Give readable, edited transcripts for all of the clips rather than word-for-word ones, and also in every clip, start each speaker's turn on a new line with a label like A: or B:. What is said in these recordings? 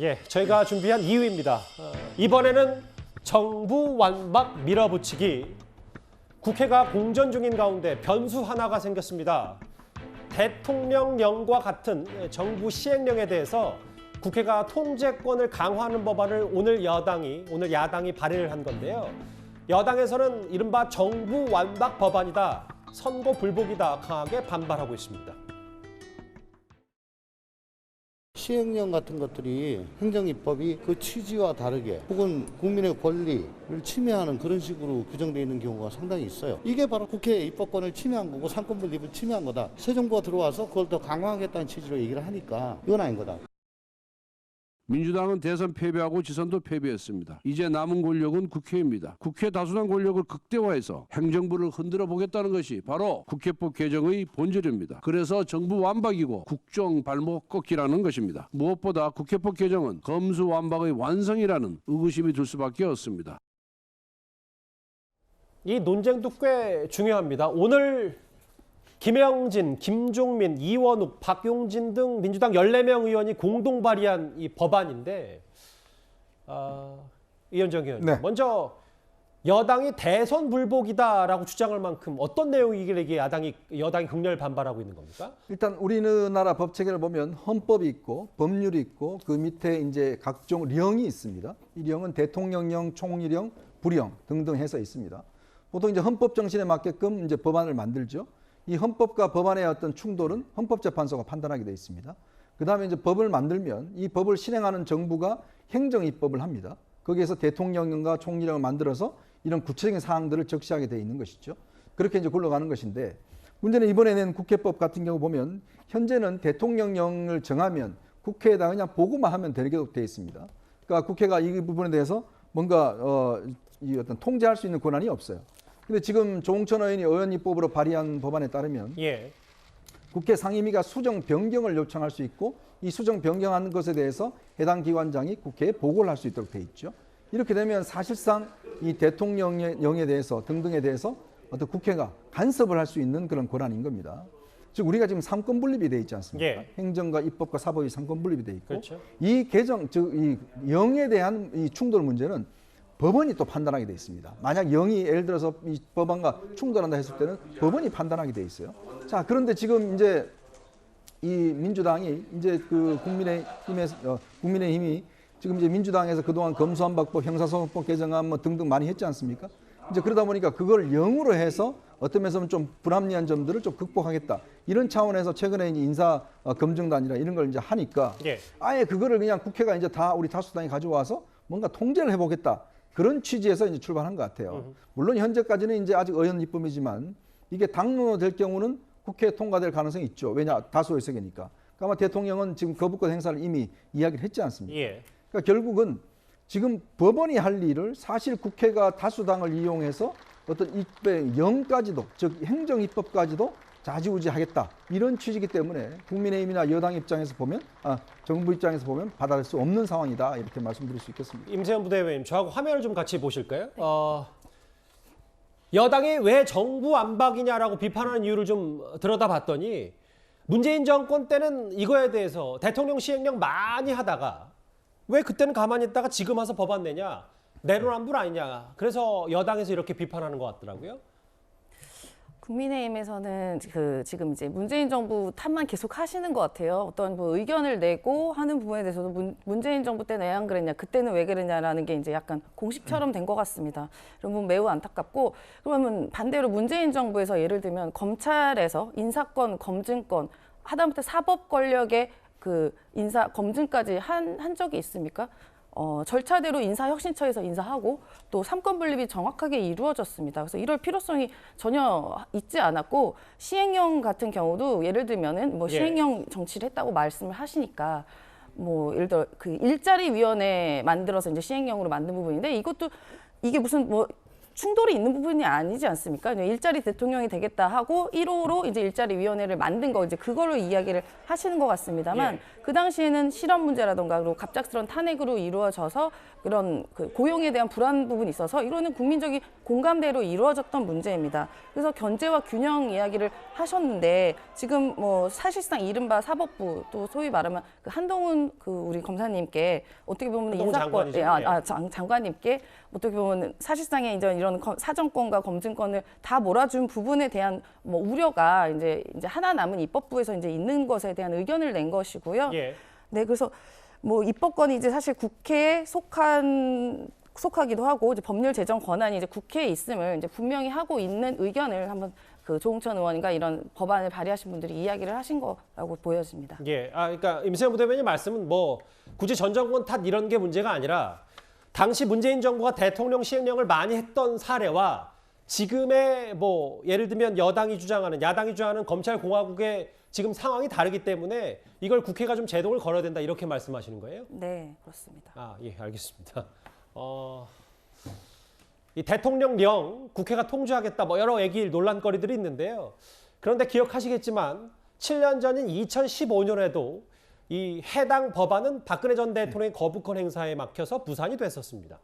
A: 예, 저희가 준비한 2위입니다. 이번에는 정부 완박 밀어붙이기. 국회가 공전 중인 가운데 변수 하나가 생겼습니다. 대통령령과 같은 정부 시행령에 대해서 국회가 통제권을 강화하는 법안을 오늘 야당이 발의를 한 건데요. 여당에서는 이른바 정부 완박 법안이다, 선거 불복이다 강하게 반발하고 있습니다.
B: 시행령 같은 것들이 행정입법이 그 취지와 다르게 혹은 국민의 권리를 침해하는 그런 식으로 규정되어 있는 경우가 상당히 있어요. 이게 바로 국회의 입법권을 침해한 거고 상권 분립을 침해한 거다. 새 정부가 들어와서 그걸 더 강화하겠다는 취지로 얘기를 하니까 이건 아닌 거다.
C: 민주당은 대선 패배하고 지선도 패배했습니다. 이제 남은 권력은 국회입니다. 국회 다수당 권력을 극대화해서 행정부를 흔들어 보겠다는 것이 바로 국회법 개정의 본질입니다. 그래서 정부 완박이고 국정 발목 꺾기라는 것입니다. 무엇보다 국회법 개정은 검수 완박의 완성이라는 의구심이 들 수밖에 없습니다.
A: 이 논쟁도 꽤 중요합니다. 오늘 김영진, 김종민, 이원욱, 박용진 등 민주당 14명 의원이 공동 발의한 이 법안인데 이현정 의원님,
D: 네.
A: 먼저 여당이 대선 불복이다라고 주장할 만큼 어떤 내용이길래 이게 여당이 극렬 반발하고 있는 겁니까?
D: 일단 우리나라 법 체계를 보면 헌법이 있고 법률이 있고 그 밑에 이제 각종 령이 있습니다. 이 령은 대통령령, 총리령, 부령 등등 해서 있습니다. 보통 이제 헌법 정신에 맞게끔 이제 법안을 만들죠. 이 헌법과 법안의 어떤 충돌은 헌법재판소가 판단하게 되어 있습니다. 그다음에 이제 법을 만들면 이 법을 실행하는 정부가 행정입법을 합니다. 거기에서 대통령령과 총리령을 만들어서 이런 구체적인 사항들을 적시하게 되어 있는 것이죠. 그렇게 이제 굴러가는 것인데, 문제는 이번에 낸 국회법 같은 경우 보면 현재는 대통령령을 정하면 국회에다 그냥 보고만 하면 되게 되어 있습니다. 그러니까 국회가 이 부분에 대해서 뭔가 이 어떤 통제할 수 있는 권한이 없어요. 근데 지금 조홍천 의원이 의원입법으로 발의한 법안에 따르면 국회 상임위가 수정 변경을 요청할 수 있고 이 수정 변경하는 것에 대해서 해당 기관장이 국회에 보고를 할 수 있도록 돼 있죠. 이렇게 되면 사실상 이 대통령령에 대해서 등등에 대해서 어떤 국회가 간섭을 할 수 있는 그런 권한인 겁니다. 즉 우리가 지금 삼권 분립이 돼 있지 않습니까? 행정과 입법과 사법이 삼권 분립이 돼 있고,
A: 그렇죠.
D: 이 개정 즉 이 영에 대한 이 충돌 문제는 법원이 또 판단하게 돼 있습니다. 만약 영이 예를 들어서 이 법안과 충돌한다 했을 때는 법원이 판단하게 돼 있어요. 자, 그런데 지금 이제 이 민주당이 이제 그 국민의힘이 지금 이제 민주당에서 그동안 검수완박법, 형사소송법 개정안 뭐 등등 많이 했지 않습니까? 이제 그러다 보니까 그걸 영으로 해서 어떤 면에서는 좀 불합리한 점들을 좀 극복하겠다. 이런 차원에서 최근에 인사 검증단이라 이런 걸 이제 하니까 아예 그거를 그냥 국회가 이제 다 우리 다수당이 가져와서 뭔가 통제를 해보겠다. 그런 취지에서 이제 출발한 것 같아요. 물론 현재까지는 이제 아직 의원 입법이지만 이게 당론으로 될 경우는 국회에 통과될 가능성이 있죠. 왜냐, 다수 의석이니까. 그러니까 아마 대통령은 지금 거부권 행사를 이미 이야기를 했지 않습니까? 그러니까 결국은 지금 법원이 할 일을 사실 국회가 다수당을 이용해서 어떤 입법의 영까지도, 즉 행정 입법까지도 좌지우지하겠다, 이런 취지이기 때문에 국민의힘이나 여당 입장에서 보면, 정부 입장에서 보면 받아들일 수 없는 상황이다, 이렇게 말씀드릴 수 있겠습니다.
A: 임세현 부대변인, 저하고 화면을 좀 같이 보실까요? 여당이 왜 정부 완박이냐라고 비판하는 이유를 좀 들여다봤더니 문재인 정권 때는 이거에 대해서 대통령 시행령 많이 하다가 왜 그때는 가만히 있다가 지금 와서 법안 내냐, 내로남불 아니냐, 그래서 여당에서 이렇게 비판하는 것 같더라고요.
E: 국민의힘에서는 지금 이제 문재인 정부 탓만 계속 하시는 것 같아요. 어떤 뭐 의견을 내고 하는 부분에 대해서도 문재인 정부 때는 왜 안 그랬냐, 그때는 왜 그랬냐라는 게 이제 약간 공식처럼 된 것 같습니다. 그러면 매우 안타깝고, 그러면 반대로 문재인 정부에서 예를 들면 검찰에서 인사권, 검증권, 하다못해 사법 권력의 그 인사 검증까지 한 적이 있습니까? 절차대로 인사혁신처에서 인사하고 또 삼권 분립이 정확하게 이루어졌습니다. 그래서 이럴 필요성이 전혀 있지 않았고, 시행령 같은 경우도 예를 들면은 뭐 시행령 정치를 했다고 말씀을 하시니까 뭐 예를 들어 그 일자리 위원회 만들어서 이제 시행령으로 만든 부분인데, 이게 무슨 뭐 충돌이 있는 부분이 아니지 않습니까? 일자리 대통령이 되겠다 하고 1호로 이제 일자리위원회를 만든 거 이제 그걸로 이야기를 하시는 것 같습니다만 그 당시에는 실업 문제라든가 그리고 갑작스러운 탄핵으로 이루어져서 그런 그 고용에 대한 불안 부분이 있어서 이거는 국민적인 공감대로 이루어졌던 문제입니다. 그래서 견제와 균형 이야기를 하셨는데 지금 뭐 사실상 이른바 사법부 또 소위 말하면 그 한동훈 그 우리 검사님께 어떻게 보면
A: 한동훈
E: 인사권
A: 장관이죠.
E: 장관님께 어떻게 보면 사실상의 이제 이런 사정권과 검증권을 다 몰아준 부분에 대한 뭐 우려가 이제 하나 남은 입법부에서 이제 있는 것에 대한 의견을 낸 것이고요.
A: 예.
E: 네, 그래서 뭐 입법권이 이제 사실 국회에 속하기도 하고 이제 법률 제정 권한이 이제 국회에 있음을 이제 분명히 하고 있는 의견을 한번 그 조홍천 의원과 이런 법안을 발의하신 분들이 이야기를 하신 거라고 보여집니다.
A: 예. 그러니까 임세현 부대변인 말씀은 뭐 굳이 전 정권 탓 이런 게 문제가 아니라 당시 문재인 정부가 대통령 시행령을 많이 했던 사례와 지금의 뭐 예를 들면 야당이 주장하는 검찰 공화국의 지금 상황이 다르기 때문에 이걸 국회가 좀 제동을 걸어야 된다 이렇게 말씀하시는 거예요?
E: 네, 그렇습니다.
A: 예, 알겠습니다. 이 대통령령 국회가 통주하겠다 뭐 여러 얘기 논란거리들이 있는데요. 그런데 기억하시겠지만 7년 전인 2015년에도 이 해당 법안은 박근혜 전 대통령의 거부권 행사에 막혀서 무산이 됐었습니다.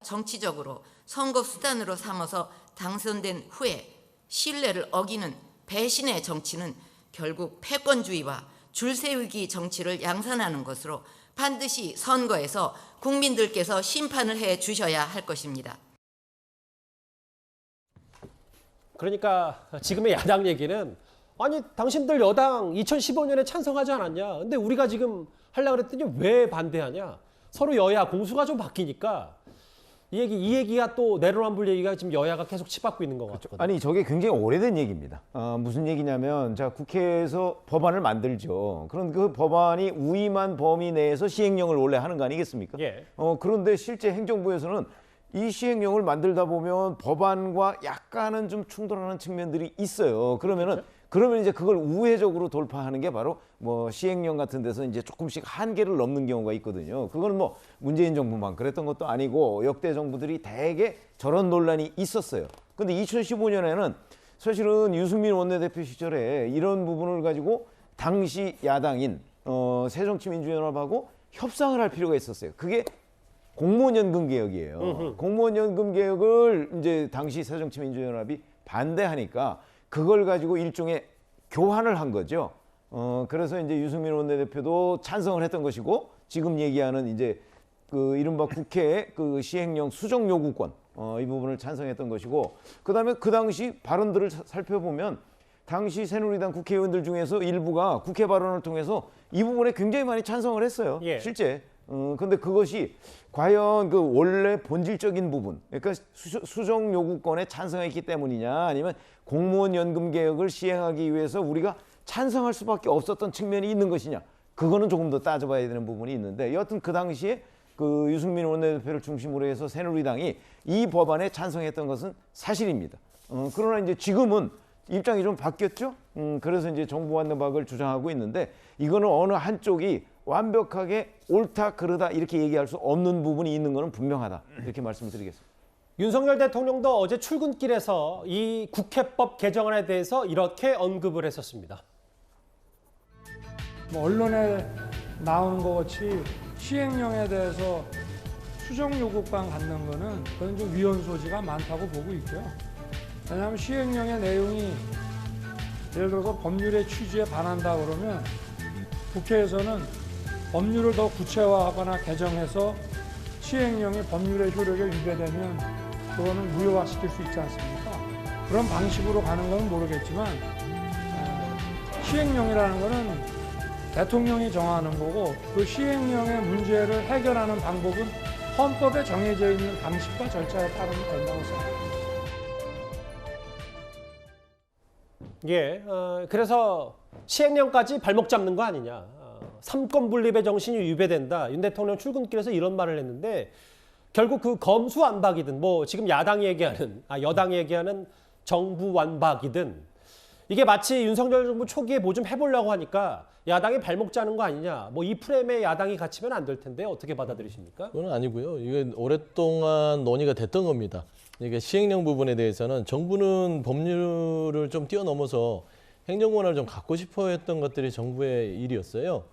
F: 정치적으로 선거 수단으로 삼아서 당선된 후에 신뢰를 어기는 배신의 정치는 결국 패권주의와 줄세우기 정치를 양산하는 것으로 반드시 선거에서 국민들께서 심판을 해 주셔야 할 것입니다.
A: 그러니까 지금의 야당 얘기는 아니 당신들 여당 2015년에 찬성하지 않았냐. 근데 우리가 지금 하려고 그랬더니 왜 반대하냐. 서로 여야 공수가 좀 바뀌니까 이 얘기가 또 내로남불 얘기가 지금 여야가 계속 치받고 있는 것 같거든요.
G: 아니 저게 굉장히 오래된 얘기입니다. 무슨 얘기냐면 자 국회에서 법안을 만들죠. 그런 그 법안이 위임한 범위 내에서 시행령을 원래 하는 거 아니겠습니까?
A: 예.
G: 그런데 실제 행정부에서는 이 시행령을 만들다 보면 법안과 약간은 좀 충돌하는 측면들이 있어요. 그러면 이제 그걸 우회적으로 돌파하는 게 바로 뭐 시행령 같은 데서 이제 조금씩 한계를 넘는 경우가 있거든요. 그건 뭐 문재인 정부만 그랬던 것도 아니고 역대 정부들이 대개 저런 논란이 있었어요. 근데 2015년에는 사실은 유승민 원내대표 시절에 이런 부분을 가지고 당시 야당인 새정치민주연합하고 협상을 할 필요가 있었어요. 그게 공무원연금 개혁이에요. 공무원연금 개혁을 이제 당시 새정치민주연합이 반대하니까 그걸 가지고 일종의 교환을 한 거죠. 그래서 이제 유승민 원내대표도 찬성을 했던 것이고 지금 얘기하는 이제 그 이른바 국회의 그 시행령 수정 요구권 이 부분을 찬성했던 것이고 그다음에 그 당시 발언들을 살펴보면 당시 새누리당 국회의원들 중에서 일부가 국회 발언을 통해서 이 부분에 굉장히 많이 찬성을 했어요.
A: 예.
G: 실제. 근데 그것이 과연 그 원래 본질적인 부분, 그러니까 수정 요구권에 찬성했기 때문이냐, 아니면 공무원 연금 개혁을 시행하기 위해서 우리가 찬성할 수밖에 없었던 측면이 있는 것이냐, 그거는 조금 더 따져봐야 되는 부분이 있는데, 여하튼 그 당시에 그 유승민 원내대표를 중심으로 해서 새누리당이 이 법안에 찬성했던 것은 사실입니다. 그러나 이제 지금은 입장이 좀 바뀌었죠. 그래서 이제 정부 완박을 주장하고 있는데 이거는 어느 한쪽이 완벽하게 옳다 그르다 이렇게 얘기할 수 없는 부분이 있는 것은 분명하다 이렇게 말씀을 드리겠습니다.
A: 윤석열 대통령도 어제 출근길에서 이 국회법 개정안에 대해서 이렇게 언급을 했었습니다.
H: 뭐 언론에 나오는 것 같이 시행령에 대해서 수정 요구권 갖는 거는 그건 좀 위헌 소지가 많다고 보고 있고요. 왜냐하면 시행령의 내용이 예를 들어서 법률의 취지에 반한다 그러면 국회에서는 법률을 더 구체화하거나 개정해서 시행령이 법률의 효력에 위배되면 그거는 무효화시킬 수 있지 않습니까? 그런 방식으로 가는 건 모르겠지만 시행령이라는 거는 대통령이 정하는 거고 그 시행령의 문제를 해결하는 방법은 헌법에 정해져 있는 방식과 절차에 따르면 된다고 생각합니다.
A: 예, 그래서 시행령까지 발목 잡는 거 아니냐. 삼권 분립의 정신이 위배된다. 윤 대통령 출근길에서 이런 말을 했는데 결국 그 검수 완박이든 뭐 지금 여당이 얘기하는 정부 완박이든 이게 마치 윤석열 정부 초기에 뭐 좀 해보려고 하니까 야당이 발목 짜는 거 아니냐. 뭐 이 프레임에 야당이 갇히면 안 될 텐데 어떻게 받아들이십니까?
I: 그건 아니고요. 이게 오랫동안 논의가 됐던 겁니다. 이게 시행령 부분에 대해서는 정부는 법률을 좀 뛰어넘어서 행정권을 좀 갖고 싶어 했던 것들이 정부의 일이었어요.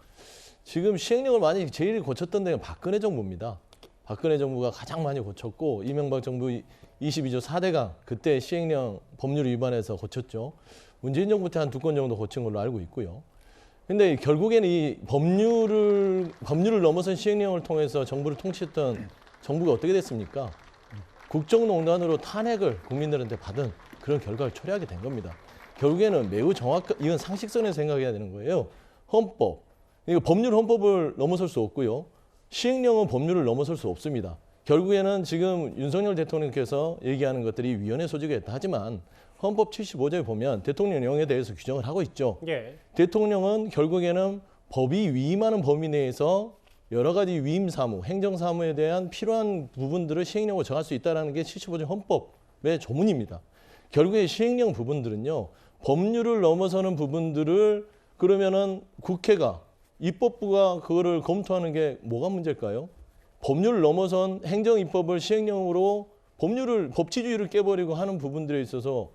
I: 지금 시행령을 많이 제일 고쳤던 데가 박근혜 정부입니다. 박근혜 정부가 가장 많이 고쳤고 이명박 정부 22조 4대강 그때 시행령 법률 위반해서 고쳤죠. 문재인 정부 때 한 2건 정도 고친 걸로 알고 있고요. 근데 결국에는 이 법률을 넘어선 시행령을 통해서 정부를 통치했던 정부가 어떻게 됐습니까? 국정농단으로 탄핵을 국민들한테 받은 그런 결과를 초래하게 된 겁니다. 결국에는 매우 정확한, 이건 상식선에서 생각해야 되는 거예요. 헌법, 이거 헌법을 넘어설 수 없고요. 시행령은 법률을 넘어설 수 없습니다. 결국에는 지금 윤석열 대통령께서 얘기하는 것들이 위헌의 소지가 있다 하지만 헌법 75조에 보면 대통령령에 대해서 규정을 하고 있죠.
A: 예.
I: 대통령은 결국에는 법이 위임하는 범위 내에서 여러 가지 위임 사무, 행정 사무에 대한 필요한 부분들을 시행령으로 정할 수 있다는 게 75조 헌법의 조문입니다. 결국에 시행령 부분들은요. 법률을 넘어서는 부분들을 그러면은 국회가 입법부가 그거를 검토하는 게 뭐가 문제일까요? 법률을 넘어선 행정입법을 시행령으로 법치주의를 깨버리고 하는 부분들에 있어서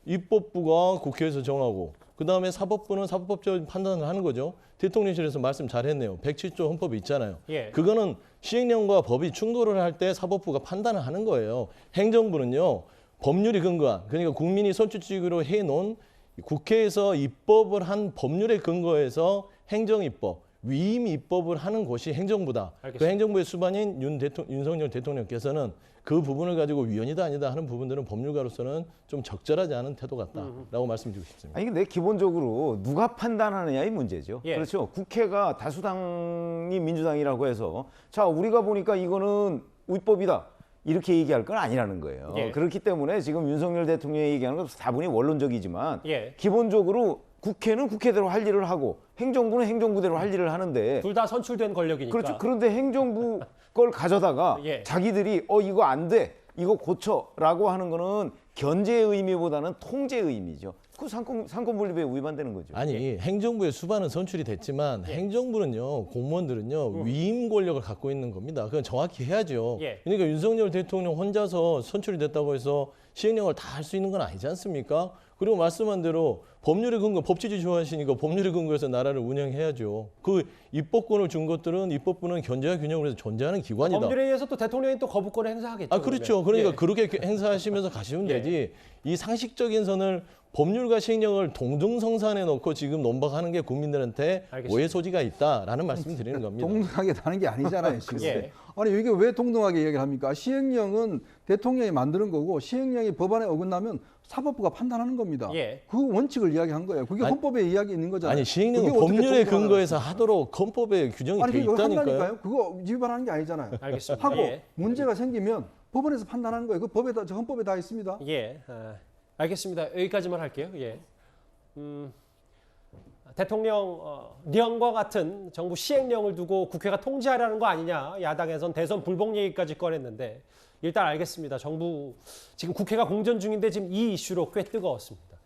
I: 입법부가 국회에서 정하고 그다음에 사법부는 사법적인 판단을 하는 거죠. 대통령실에서 말씀 잘했네요. 107조 헌법이 있잖아요.
A: 예.
I: 그거는 시행령과 법이 충돌을 할 때 사법부가 판단을 하는 거예요. 행정부는요. 법률이 근거한 그러니까 국민이 선출직으로 해놓은 국회에서 입법을 한 법률에 근거해서 행정입법, 위임입법을 하는 곳이 행정부다.
A: 알겠습니다.
I: 그 행정부의 수반인 윤석열 대통령께서는 그 부분을 가지고 위헌이다 아니다 하는 부분들은 법률가로서는 좀 적절하지 않은 태도 같다라고 말씀드리고 싶습니다.
G: 아니 근데 기본적으로 누가 판단하느냐의 문제죠.
A: 예.
G: 그렇죠. 국회가 다수당이 민주당이라고 해서 자 우리가 보니까 이거는 위법이다. 이렇게 얘기할 건 아니라는 거예요.
A: 예.
G: 그렇기 때문에 지금 윤석열 대통령이 얘기하는 건 다분히 원론적이지만
A: 예.
G: 기본적으로 국회는 국회대로 할 일을 하고 행정부는 행정부대로 할 일을 하는데
A: 둘 다 선출된 권력이니까.
G: 그렇죠. 그런데 행정부 걸 가져다가
A: 예.
G: 자기들이 이거 안 돼. 이거 고쳐라고 하는 거는 견제의 의미보다는 통제의 의미죠. 그 상권분립에 위반되는 거죠.
I: 아니 행정부의 수반은 선출이 됐지만 행정부는요 공무원들은요 위임 권력을 갖고 있는 겁니다. 그건 정확히 해야죠.
A: 예.
I: 그러니까 윤석열 대통령 혼자서 선출이 됐다고 해서 시행령을 다 할 수 있는 건 아니지 않습니까? 그리고 말씀한 대로 법률의 근거, 법치주의 좋아하시니까 법률의 근거에서 나라를 운영해야죠. 그 입법권을 준 것들은 입법부는 견제와 균형을 해서 존재하는 기관이다.
A: 법률에 의해서 또 대통령이 또 거부권을 행사하겠죠.
I: 아 그렇죠. 그러니까
A: 예.
I: 그렇게 행사하시면서 가시면
A: 예.
I: 되지. 이 상식적인 선을 법률과 시행령을 동등성산해 놓고 지금 논박하는 게 국민들한테
A: 알겠습니다.
I: 오해 소지가 있다라는 말씀 드리는 겁니다.
D: 동등하게 다는 게 아니잖아요. 지금.
A: 예.
D: 아니 이게 왜 동등하게 얘기를 합니까? 시행령은 대통령이 만드는 거고 시행령이 법안에 어긋나면 사법부가 판단하는 겁니다.
A: 예.
D: 그 원칙을 이야기한 거예요. 그게
I: 아니,
D: 헌법에 이야기 있는 거잖아요.
I: 아니 시행령은
D: 그게 어떻게
I: 법률에
D: 동등하다고
I: 근거해서 하도록 헌법에 규정이
D: 아니
I: 돼
D: 그거
I: 있다니까요.
D: 한다니까요. 그거 위반하는 게 아니잖아요.
A: 알겠습니다.
D: 하고
A: 예.
D: 문제가 생기면 법원에서 판단하는 거예요. 그 법에다 저 헌법에 다 있습니다.
A: 예, 알겠습니다. 여기까지만 할게요. 예. 대통령령과 같은 정부 시행령을 두고 국회가 통제하려는 거 아니냐. 야당에선 대선 불복 얘기까지 꺼냈는데 일단 알겠습니다. 정부 지금 국회가 공전 중인데 지금 이 이슈로 꽤 뜨거웠습니다.